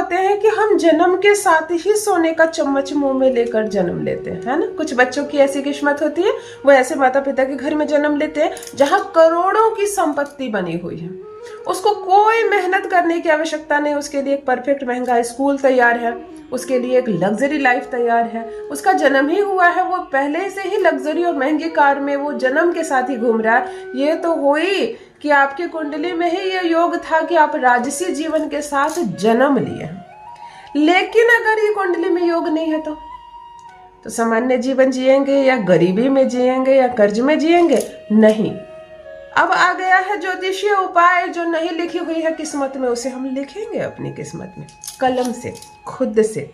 होते हैं कि हम जन्म के साथ ही सोने का चम्मच मुंह में लेकर जन्म लेते हैं, है ना। कुछ बच्चों की ऐसी किस्मत होती है, वो ऐसे माता पिता के घर में जन्म लेते हैं जहां करोड़ों की संपत्ति बनी हुई है, उसको कोई मेहनत करने की आवश्यकता नहीं, उसके लिए एक परफेक्ट महंगा स्कूल तैयार है, उसके लिए एक लग्जरी लाइफ तैयार है, उसका जन्म ही हुआ है, वो पहले से ही लग्जरी और महंगी कार में वो जन्म के साथ ही घूम रहा है। ये तो हुई कि आपकी कुंडली में ही ये योग था कि आप राजसी जीवन के साथ जन्म लिए हैं। लेकिन अगर ये कुंडली में योग नहीं है तो सामान्य जीवन जिएंगे या गरीबी में जिएंगे या कर्ज में जिएंगे? नहीं। अब आ गया है ज्योतिषीय उपाय, जो नहीं लिखी हुई है किस्मत में उसे हम लिखेंगे अपनी किस्मत में, कलम से, खुद से,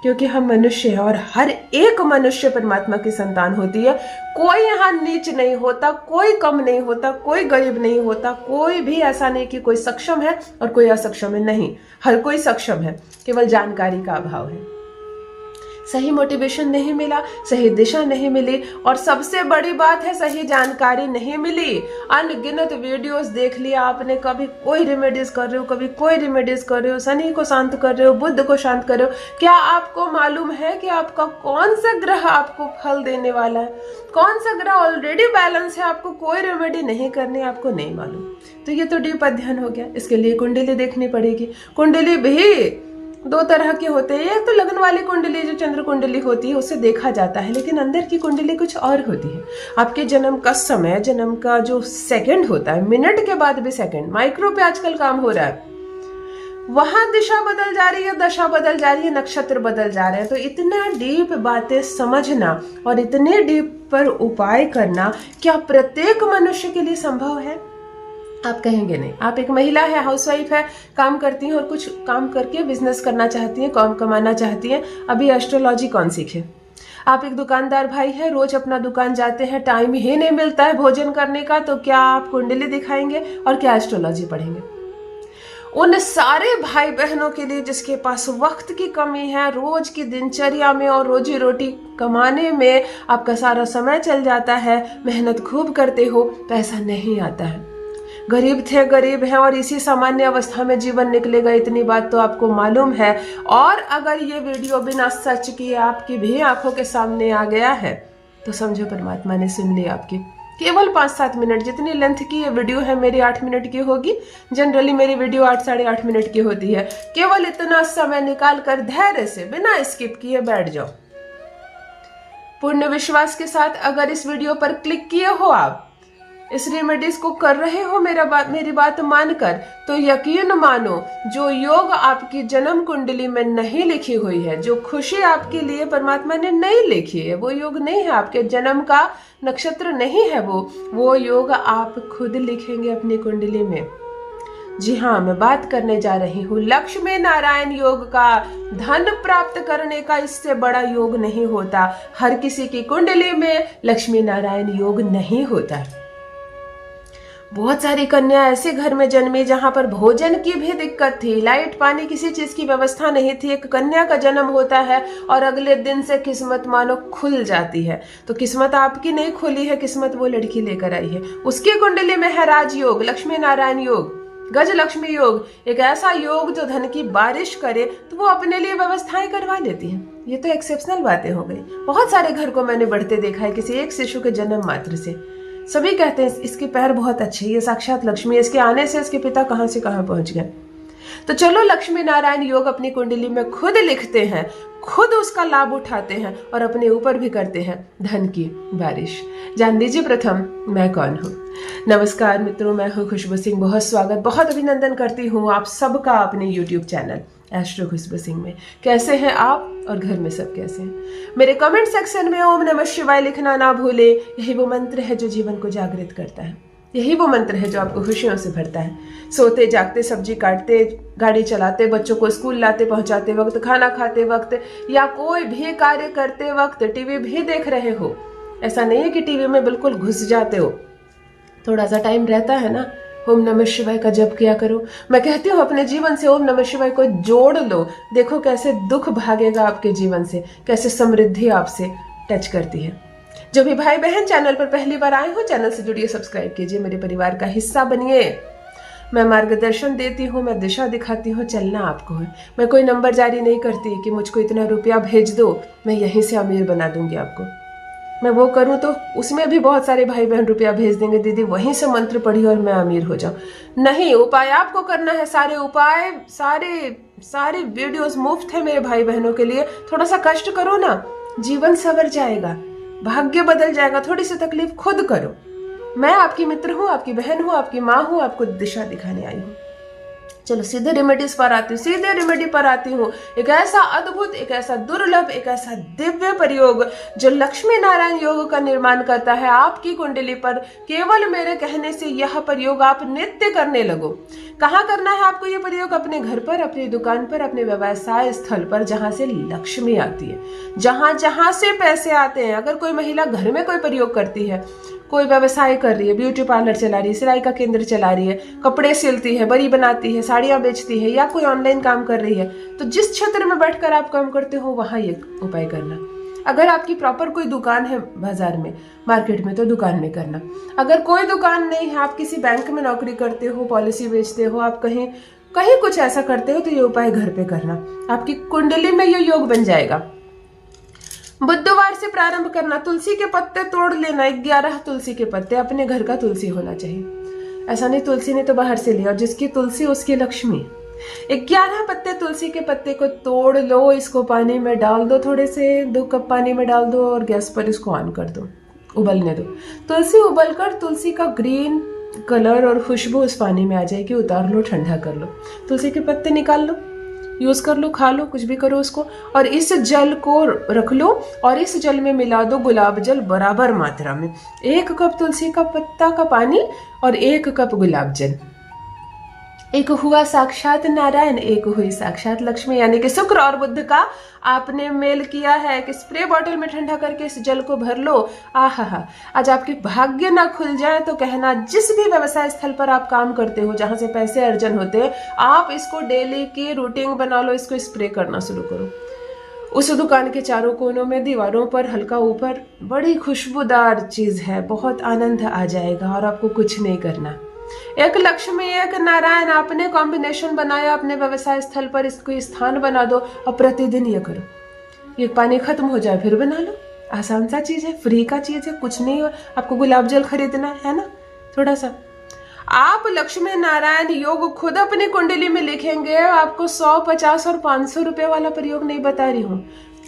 क्योंकि हम मनुष्य हैं और हर एक मनुष्य परमात्मा की संतान होती है। कोई यहाँ नीच नहीं होता, कोई कम नहीं होता, कोई गरीब नहीं होता, कोई भी ऐसा नहीं कि कोई सक्षम है और कोई असक्षम है, नहीं, हर कोई सक्षम है, केवल जानकारी का अभाव है। सही मोटिवेशन नहीं मिला, सही दिशा नहीं मिली, और सबसे बड़ी बात है सही जानकारी नहीं मिली। अनगिनत वीडियोस देख लिया आपने, कभी कोई रेमेडीज कर रहे हो, कभी कोई रेमेडीज कर रहे हो, शनि को शांत कर रहे हो, बुध को शांत कर रहे हो। क्या आपको मालूम है कि आपका कौन सा ग्रह आपको फल देने वाला है, कौन सा ग्रह ऑलरेडी बैलेंस है, आपको कोई रेमेडी नहीं करनी, आपको नहीं मालूम। तो ये तो डीप अध्ययन हो गया। इसके लिए कुंडली देखनी पड़ेगी। कुंडली भी दो तरह के होते हैं, एक तो लगन वाली कुंडली जो चंद्र कुंडली होती है उससे देखा जाता है, लेकिन अंदर की कुंडली कुछ और होती है। आपके जन्म का समय, जन्म का जो सेकंड होता है, मिनट के बाद भी सेकंड, माइक्रो पे आजकल काम हो रहा है, वहां दिशा बदल जा रही है, दशा बदल जा रही है, नक्षत्र बदल जा रहे हैं। तो इतना डीप बातें समझना और इतने डीप पर उपाय करना क्या प्रत्येक मनुष्य के लिए संभव है? आप कहेंगे नहीं। आप एक महिला है, हाउसवाइफ है, काम करती हैं और कुछ काम करके बिजनेस करना चाहती हैं, काम कमाना चाहती हैं, अभी एस्ट्रोलॉजी कौन सीखे? आप एक दुकानदार भाई है, रोज अपना दुकान जाते हैं, टाइम ही नहीं मिलता है भोजन करने का, तो क्या आप कुंडली दिखाएंगे और क्या एस्ट्रोलॉजी पढ़ेंगे? उन सारे भाई बहनों के लिए जिसके पास वक्त की कमी है, रोज की दिनचर्या में और रोजी रोटी कमाने में आपका सारा समय चल जाता है, मेहनत खूब करते हो, पैसा नहीं आता है, गरीब थे, गरीब हैं और इसी सामान्य अवस्था में जीवन निकलेगा, इतनी बात तो आपको मालूम है। और अगर ये वीडियो बिना सच किए आपकी भी आंखों के सामने आ गया है तो समझो परमात्मा ने सुन ली आपकी। केवल 5-7 मिनट, जितनी लेंथ की ये वीडियो है मेरी 8 मिनट की होगी, जनरली मेरी वीडियो 8-8.5 मिनट की होती है। केवल इतना समय निकाल कर धैर्य से बिना स्किप किए बैठ जाओ। पूर्ण विश्वास के साथ अगर इस वीडियो पर क्लिक किए हो, आप इस रेमेडीज को कर रहे हो मेरी बात मानकर, तो यकीन मानो जो योग आपकी जन्म कुंडली में नहीं लिखी हुई है, जो खुशी आपके लिए परमात्मा ने नहीं लिखी है, वो योग नहीं है, आपके जन्म का नक्षत्र नहीं है, वो योग आप खुद लिखेंगे अपनी कुंडली में। जी हाँ, मैं बात करने जा रही हूँ लक्ष्मी नारायण योग का। धन प्राप्त करने का इससे बड़ा योग नहीं होता। हर किसी की कुंडली में लक्ष्मी नारायण योग नहीं होता। बहुत सारी कन्या ऐसे घर में जन्मी जहां पर भोजन की भी दिक्कत थी, लाइट पानी किसी चीज की व्यवस्था नहीं थी। एक कन्या का जन्म होता है और अगले दिन से किस्मत मानो खुल जाती है। तो किस्मत आपकी नहीं खुली है, किस्मत वो लड़की लेकर आई है। उसकी कुंडली में है राजयोग, लक्ष्मी नारायण योग, गज लक्ष्मी योग, एक ऐसा योग जो धन की बारिश करे, तो वो अपने लिए व्यवस्थाएं करवा लेती है। ये तो एक्सेप्शनल बातें हो गई। बहुत सारे घर को मैंने बढ़ते देखा है किसी एक शिशु के जन्म मात्र से। सभी कहते हैं इसके पैर बहुत अच्छे, ये साक्षात लक्ष्मी है, इसके आने से इसके पिता कहां से कहां पहुंच गए। तो चलो लक्ष्मी नारायण योग अपनी कुंडली में खुद लिखते हैं, खुद उसका लाभ उठाते हैं और अपने ऊपर भी करते हैं धन की बारिश। जान लीजिए प्रथम मैं कौन हूँ। नमस्कार मित्रों, मैं हूँ खुशबू सिंह। बहुत स्वागत, बहुत अभिनंदन करती हूँ आप सबका अपने यूट्यूब चैनल एस्ट्रो खुशबू सिंह में। कैसे हैं आप और घर में सब कैसे हैं? मेरे कमेंट सेक्शन में ओम नमः शिवाय लिखना ना भूले। यही वो मंत्र है जो जीवन को जागृत करता है, यही वो मंत्र है जो आपको खुशियों से भरता है। सोते जागते, सब्जी काटते, गाड़ी चलाते, बच्चों को स्कूल लाते पहुंचाते वक्त, खाना खाते वक्त, या कोई भी कार्य करते वक्त, टीवी भी देख रहे हो, ऐसा नहीं है कि टीवी में बिल्कुल घुस जाते हो। थोड़ा सा टाइम रहता है ना, ओम नमः शिवाय का जप किया करो। मैं कहती हूँ अपने जीवन से ओम नमः शिवाय को जोड़ लो, देखो कैसे दुख भागेगा आपके जीवन से, कैसे समृद्धि आपसे टच करती है। जो भी भाई बहन चैनल पर पहली बार आए हो, चैनल से जुड़िए, सब्सक्राइब कीजिए, मेरे परिवार का हिस्सा बनिए। मैं मार्गदर्शन देती हूँ, मैं दिशा दिखाती हूँ, चलना आपको है। मैं कोई नंबर जारी नहीं करती कि मुझको इतना रुपया भेज दो, मैं यहीं से अमीर बना दूंगी आपको। मैं वो करूँ तो उसमें भी बहुत सारे भाई बहन रुपया भेज देंगे, दीदी वहीं से मंत्र पढ़ी और मैं अमीर हो जाऊं। नहीं, उपाय आपको करना है। सारे उपाय, सारे वीडियोस मुफ्त है मेरे भाई बहनों के लिए। थोड़ा सा कष्ट करो ना, जीवन संवर जाएगा, भाग्य बदल जाएगा। थोड़ी सी तकलीफ खुद करो। मैं आपकी मित्र हूँ, आपकी बहन हूँ, आपकी माँ हूँ, आपको दिशा दिखाने आई हूँ। चलो सीधे रेमेडीज पर आती हूँ, सीधे रेमेडी पर आती हूँ। एक ऐसा अद्भुत, एक ऐसा दुर्लभ, एक ऐसा दिव्य प्रयोग जो लक्ष्मी नारायण योग का निर्माण करता है आपकी कुंडली पर। केवल मेरे कहने से यह प्रयोग आप नित्य करने लगो। कहाँ करना है आपको ये प्रयोग? अपने घर पर, अपनी दुकान पर, अपने व्यवसाय स्थल पर, जहां से लक्ष्मी आती है, जहां जहां से पैसे आते हैं। अगर कोई महिला घर में कोई प्रयोग करती है, कोई व्यवसाय कर रही है, ब्यूटी पार्लर चला रही है, सिलाई का केंद्र चला रही है, कपड़े सिलती है, बरी बनाती है, साड़ियां बेचती है, या कोई ऑनलाइन काम कर रही है, तो जिस क्षेत्र में बैठकर आप काम करते हो वहां ये उपाय करना। अगर आपकी प्रॉपर कोई दुकान है बाजार में, मार्केट में, तो दुकान में करना। अगर कोई दुकान नहीं है, आप किसी बैंक में नौकरी करते हो, पॉलिसी बेचते हो, आप कहीं कहीं कुछ ऐसा करते हो, तो ये उपाय घर पे करना। आपकी कुंडली में ये योग बन जाएगा। बुधवार से प्रारंभ करना। तुलसी के पत्ते तोड़ लेना, 11 तुलसी के पत्ते। अपने घर का तुलसी होना चाहिए, ऐसा नहीं तुलसी नहीं तो बाहर से लिया। और जिसकी तुलसी उसकी लक्ष्मी। 11 पत्ते तुलसी के पत्ते को तोड़ लो, इसको पानी में डाल दो, थोड़े से 2 कप पानी में डाल दो और गैस पर इसको ऑन कर दो, उबलने दो। तुलसी उबलकर तुलसी का ग्रीन कलर और खुशबू उस पानी में आ जाएगी, उतार लो, ठंडा कर लो। तुलसी के पत्ते निकाल लो, यूज कर लो, खा लो, कुछ भी करो उसको। और इस जल को रख लो और इस जल में मिला दो गुलाब जल बराबर मात्रा में। 1 कप तुलसी का पत्ता का पानी और 1 कप गुलाब जल। एक हुआ साक्षात नारायण, एक हुई साक्षात लक्ष्मी, यानी कि शुक्र और बुध का आपने मेल किया है। कि स्प्रे बॉटल में ठंडा करके इस जल को भर लो। आहा, आज आपके भाग्य ना खुल जाए तो कहना। जिस भी व्यवसाय स्थल पर आप काम करते हो, जहां से पैसे अर्जन होते हैं, आप इसको डेली की रूटीन बना लो, इसको स्प्रे करना शुरू करो। उस दुकान के चारों कोनों में, दीवारों पर, हल्का ऊपर, बड़ी खुशबूदार चीज है, बहुत आनंद आ जाएगा और आपको कुछ नहीं करना। एक लक्ष्मी एक नारायण आपने कॉम्बिनेशन बनाया अपने व्यवसाय स्थल पर, इसको स्थान बना दो और प्रतिदिन ये करो। ये पानी खत्म हो जाए फिर बना लो। आसान सा चीज है, फ्री का चीज है, कुछ नहीं हो। आपको गुलाब जल खरीदना है ना, थोड़ा सा। आप लक्ष्मी नारायण योग खुद अपनी कुंडली में लिखेंगे। आपको 100, 50 और 500 रुपए वाला प्रयोग नहीं बता रही हूँ।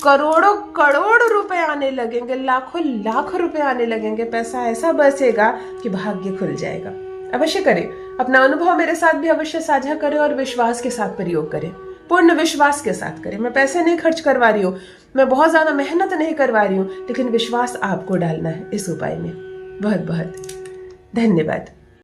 करोड़ों करोड़ रुपए आने लगेंगे, लाखों लाख रुपए आने लगेंगे। पैसा ऐसा बसेगा कि भाग्य खुल जाएगा। अवश्य करें, अपना अनुभव मेरे साथ भी अवश्य साझा करें और विश्वास के साथ प्रयोग करें, पूर्ण विश्वास के साथ करें। मैं पैसे नहीं खर्च करवा रही हूँ, मैं बहुत ज्यादा मेहनत नहीं करवा रही हूँ, लेकिन विश्वास आपको डालना है इस उपाय में। बहुत बहुत धन्यवाद।